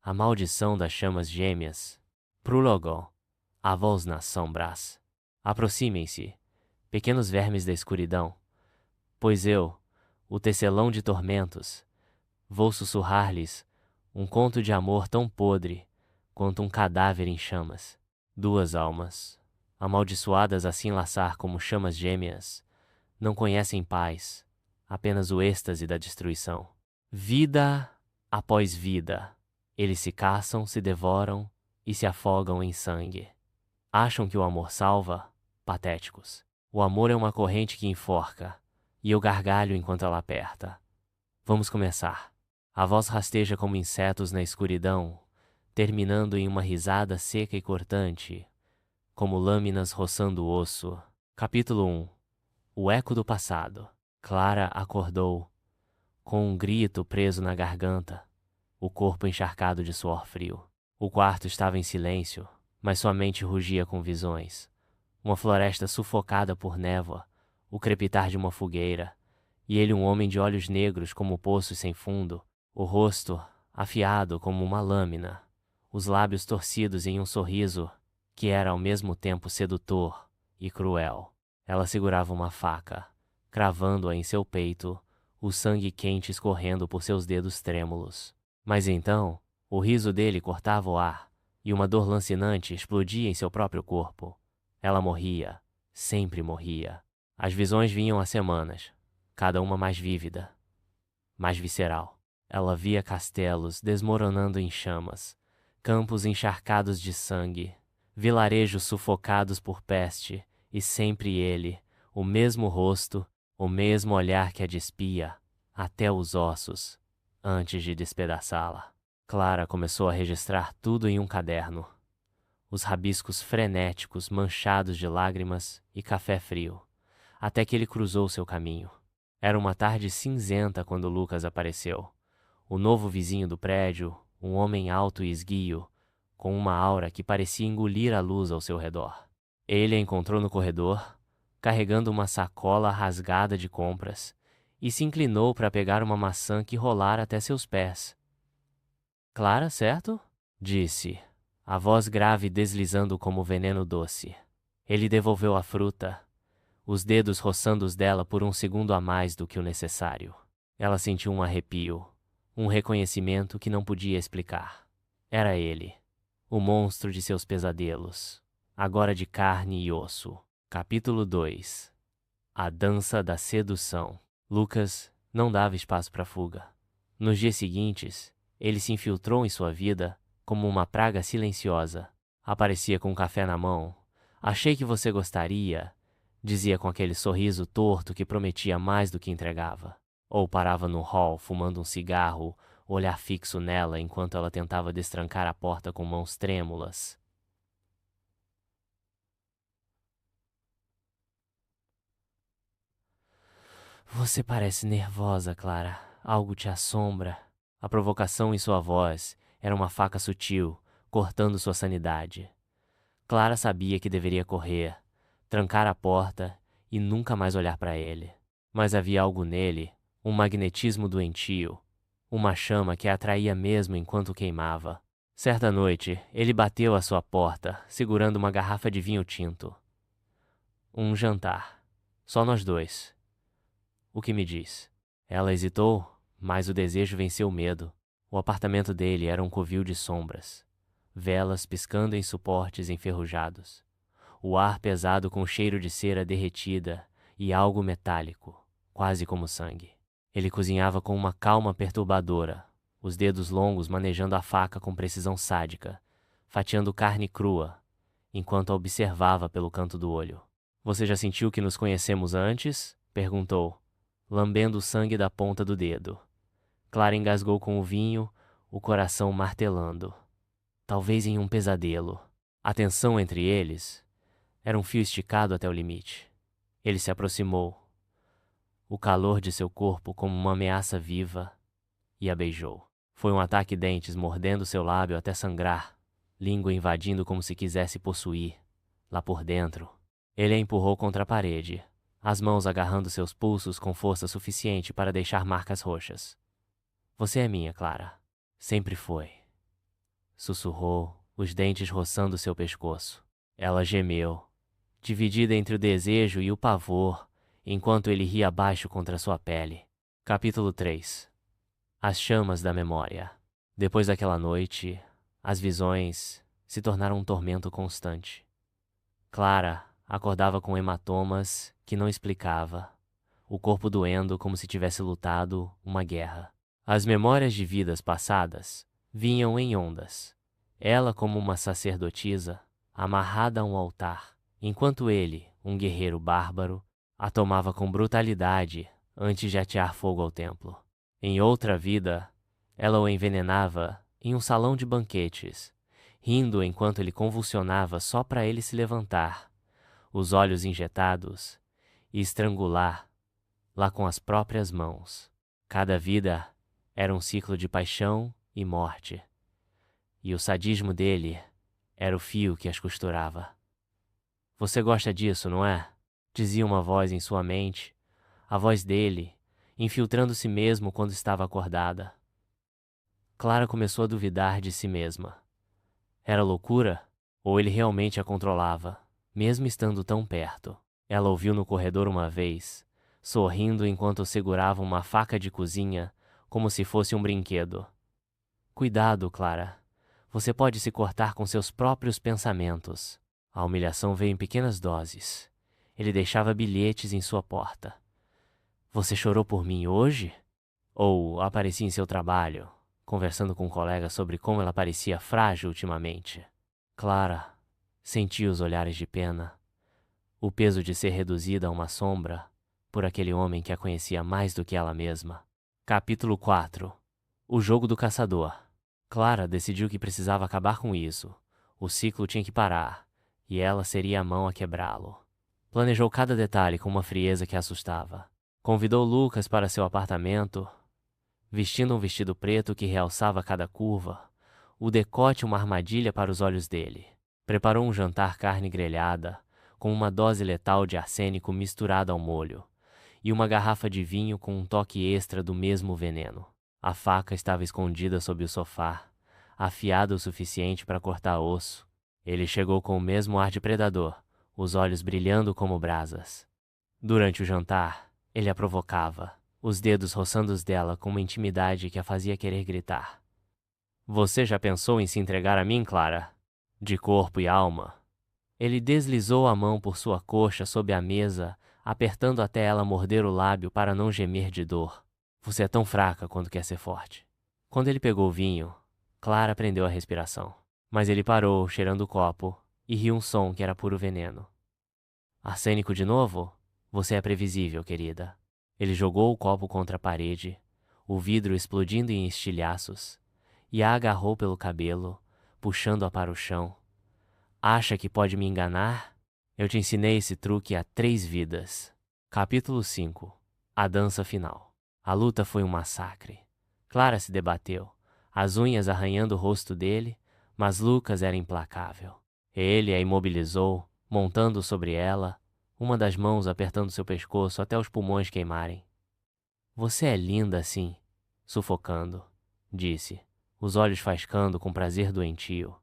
A maldição das chamas gêmeas. Prólogo. A voz nas sombras. Aproximem-se, pequenos vermes da escuridão, pois eu, o tecelão de tormentos, vou sussurrar-lhes um conto de amor tão podre quanto um cadáver em chamas. Duas almas, amaldiçoadas a se enlaçar como chamas gêmeas, não conhecem paz, apenas o êxtase da destruição. Vida após vida, eles se caçam, se devoram e se afogam em sangue. Acham que o amor salva? Patéticos. O amor é uma corrente que enforca, e eu gargalho enquanto ela aperta. Vamos começar. A voz rasteja como insetos na escuridão, terminando em uma risada seca e cortante, como lâminas roçando o osso. Capítulo 1. O eco do passado. Clara acordou, com um grito preso na garganta, o corpo encharcado de suor frio. O quarto estava em silêncio, mas sua mente rugia com visões. Uma floresta sufocada por névoa, o crepitar de uma fogueira, e ele um homem de olhos negros como poços sem fundo, o rosto afiado como uma lâmina, os lábios torcidos em um sorriso que era ao mesmo tempo sedutor e cruel. Ela segurava uma faca, cravando-a em seu peito, o sangue quente escorrendo por seus dedos trêmulos. Mas então, o riso dele cortava o ar, e uma dor lancinante explodia em seu próprio corpo. Ela morria, sempre morria. As visões vinham há semanas, cada uma mais vívida, mais visceral. Ela via castelos desmoronando em chamas, campos encharcados de sangue, vilarejos sufocados por peste, e sempre ele, o mesmo rosto, o mesmo olhar que a despia, até os ossos, antes de despedaçá-la. Clara começou a registrar tudo em um caderno. Os rabiscos frenéticos manchados de lágrimas e café frio, até que ele cruzou seu caminho. Era uma tarde cinzenta quando Lucas apareceu. O novo vizinho do prédio, um homem alto e esguio, com uma aura que parecia engolir a luz ao seu redor. Ele a encontrou no corredor, carregando uma sacola rasgada de compras, e se inclinou para pegar uma maçã que rolara até seus pés. Clara, certo? Disse, a voz grave deslizando como veneno doce. Ele devolveu a fruta, os dedos roçando os dela por um segundo a mais do que o necessário. Ela sentiu um arrepio, um reconhecimento que não podia explicar. Era ele, o monstro de seus pesadelos, agora de carne e osso. Capítulo 2. A dança da sedução. Lucas não dava espaço para fuga. Nos dias seguintes, ele se infiltrou em sua vida como uma praga silenciosa. Aparecia com um café na mão. Achei que você gostaria, dizia com aquele sorriso torto que prometia mais do que entregava. Ou parava no hall fumando um cigarro, olhar fixo nela enquanto ela tentava destrancar a porta com mãos trêmulas. Você parece nervosa, Clara. Algo te assombra. A provocação em sua voz era uma faca sutil, cortando sua sanidade. Clara sabia que deveria correr, trancar a porta e nunca mais olhar para ele. Mas havia algo nele, um magnetismo doentio, uma chama que a atraía mesmo enquanto queimava. Certa noite, ele bateu à sua porta, segurando uma garrafa de vinho tinto. Um jantar. Só nós dois. O que me diz? Ela hesitou, mas o desejo venceu o medo. O apartamento dele era um covil de sombras, velas piscando em suportes enferrujados, o ar pesado com cheiro de cera derretida e algo metálico, quase como sangue. Ele cozinhava com uma calma perturbadora, os dedos longos manejando a faca com precisão sádica, fatiando carne crua, enquanto a observava pelo canto do olho. Você já sentiu que nos conhecemos antes? Perguntou, lambendo o sangue da ponta do dedo. Clara engasgou com o vinho, o coração martelando. Talvez em um pesadelo. A tensão entre eles era um fio esticado até o limite. Ele se aproximou, o calor de seu corpo como uma ameaça viva, e a beijou. Foi um ataque dentes mordendo seu lábio até sangrar, língua invadindo como se quisesse possuir, lá por dentro. Ele a empurrou contra a parede, as mãos agarrando seus pulsos com força suficiente para deixar marcas roxas. Você é minha, Clara. Sempre foi. sussurrou, os dentes roçando seu pescoço. Ela gemeu, dividida entre o desejo e o pavor, enquanto ele ria baixo contra sua pele. Capítulo 3. As chamas da memória. Depois daquela noite, as visões se tornaram um tormento constante. Clara acordava com hematomas que não explicava, o corpo doendo como se tivesse lutado uma guerra. As memórias de vidas passadas vinham em ondas. Ela como uma sacerdotisa, amarrada a um altar, enquanto ele, um guerreiro bárbaro, a tomava com brutalidade antes de atear fogo ao templo. Em outra vida, ela o envenenava em um salão de banquetes, rindo enquanto ele convulsionava só para ele se levantar, os olhos injetados, e estrangular lá com as próprias mãos. Cada vida era um ciclo de paixão e morte, e o sadismo dele era o fio que as costurava. Você gosta disso, não é? Dizia uma voz em sua mente, a voz dele, infiltrando-se mesmo quando estava acordada. Clara começou a duvidar de si mesma. Era loucura? Ou ele realmente a controlava, mesmo estando tão perto? Ela ouviu no corredor uma vez, sorrindo enquanto segurava uma faca de cozinha, como se fosse um brinquedo. Cuidado, Clara. Você pode se cortar com seus próprios pensamentos. A humilhação veio em pequenas doses. Ele deixava bilhetes em sua porta. Você chorou por mim hoje? Ou apareci em seu trabalho, conversando com um colega sobre como ela parecia frágil ultimamente. Clara sentia os olhares de pena, o peso de ser reduzida a uma sombra por aquele homem que a conhecia mais do que ela mesma. Capítulo 4. O jogo do caçador. Clara decidiu que precisava acabar com isso. O ciclo tinha que parar, e ela seria a mão a quebrá-lo. Planejou cada detalhe com uma frieza que assustava. Convidou Lucas para seu apartamento, vestindo um vestido preto que realçava cada curva, o decote uma armadilha para os olhos dele. Preparou um jantar carne grelhada, com uma dose letal de arsênico misturada ao molho, e uma garrafa de vinho com um toque extra do mesmo veneno. A faca estava escondida sob o sofá, afiada o suficiente para cortar osso. Ele chegou com o mesmo ar de predador, os olhos brilhando como brasas. Durante o jantar, ele a provocava, os dedos roçando os dela com uma intimidade que a fazia querer gritar. Você já pensou em se entregar a mim, Clara? De corpo e alma. Ele deslizou a mão por sua coxa sob a mesa, apertando até ela morder o lábio para não gemer de dor. Você é tão fraca quando quer ser forte. Quando ele pegou o vinho, Clara prendeu a respiração. Mas ele parou, cheirando o copo, e riu um som que era puro veneno. Arsênico de novo? Você é previsível, querida. Ele jogou o copo contra a parede, o vidro explodindo em estilhaços, e a agarrou pelo cabelo, puxando-a para o chão. Acha que pode me enganar? Eu te ensinei esse truque há 3 vidas. Capítulo 5. A dança final. A luta foi um massacre. Clara se debateu, as unhas arranhando o rosto dele, mas Lucas era implacável. Ele a imobilizou, montando sobre ela, uma das mãos apertando seu pescoço até os pulmões queimarem. Você é linda assim, sufocando, disse, os olhos faiscando com prazer doentio.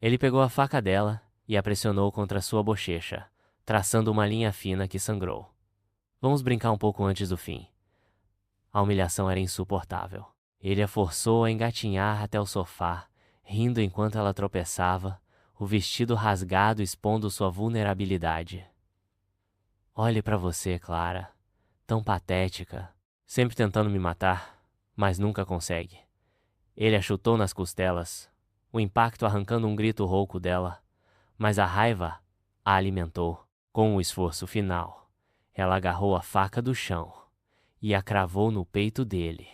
Ele pegou a faca dela e a pressionou contra sua bochecha, traçando uma linha fina que sangrou. Vamos brincar um pouco antes do fim. A humilhação era insuportável. Ele a forçou a engatinhar até o sofá, rindo enquanto ela tropeçava, o vestido rasgado expondo sua vulnerabilidade. Olhe para você, Clara. Tão patética. Sempre tentando me matar, mas nunca consegue. Ele a chutou nas costelas, o impacto arrancando um grito rouco dela, mas a raiva a alimentou. Com o esforço final, ela agarrou a faca do chão e a cravou no peito dele,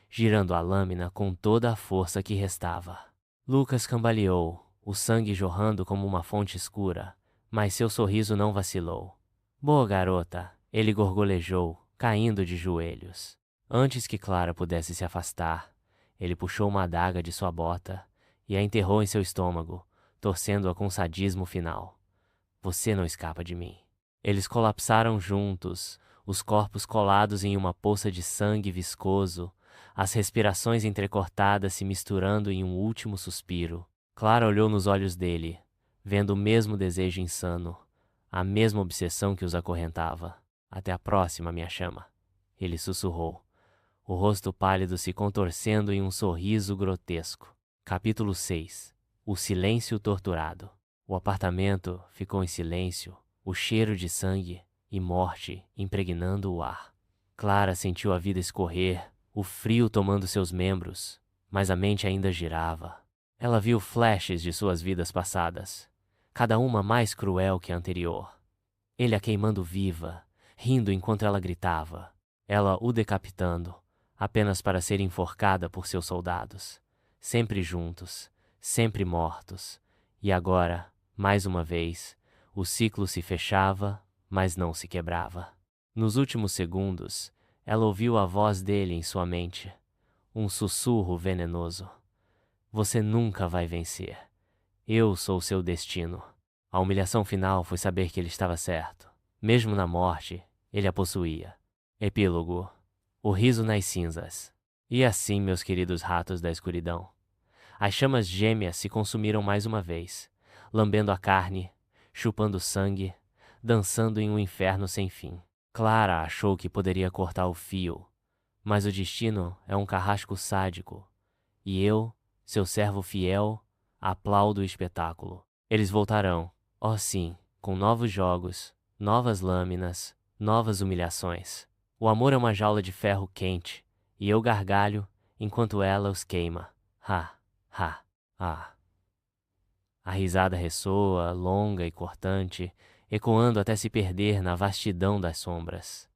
girando a lâmina com toda a força que restava. Lucas cambaleou, o sangue jorrando como uma fonte escura, mas seu sorriso não vacilou. Boa garota, ele gorgolejou, caindo de joelhos. Antes que Clara pudesse se afastar, ele puxou uma adaga de sua bota e a enterrou em seu estômago, torcendo-a com sadismo final. Você não escapa de mim. Eles colapsaram juntos, os corpos colados em uma poça de sangue viscoso, as respirações entrecortadas se misturando em um último suspiro. Clara olhou nos olhos dele, vendo o mesmo desejo insano, a mesma obsessão que os acorrentava. Até a próxima, minha chama, ele sussurrou, o rosto pálido se contorcendo em um sorriso grotesco. Capítulo 6. O silêncio torturado. O apartamento ficou em silêncio, o cheiro de sangue e morte impregnando o ar. Clara sentiu a vida escorrer, o frio tomando seus membros, mas a mente ainda girava. Ela viu flashes de suas vidas passadas, cada uma mais cruel que a anterior. Ele a queimando viva, rindo enquanto ela gritava. Ela o decapitando, apenas para ser enforcada por seus soldados. Sempre juntos, sempre mortos. E agora, mais uma vez, o ciclo se fechava, mas não se quebrava. Nos últimos segundos, ela ouviu a voz dele em sua mente. Um sussurro venenoso. Você nunca vai vencer. Eu sou seu destino. A humilhação final foi saber que ele estava certo. Mesmo na morte, ele a possuía. Epílogo. O riso nas cinzas. E assim, meus queridos ratos da escuridão, as chamas gêmeas se consumiram mais uma vez, lambendo a carne, chupando sangue, dançando em um inferno sem fim. Clara achou que poderia cortar o fio, mas o destino é um carrasco sádico, e eu, seu servo fiel, aplaudo o espetáculo. Eles voltarão, oh sim, com novos jogos, novas lâminas, novas humilhações. O amor é uma jaula de ferro quente, e eu gargalho enquanto ela os queima. Ha, ha, ha. A risada ressoa, longa e cortante, ecoando até se perder na vastidão das sombras.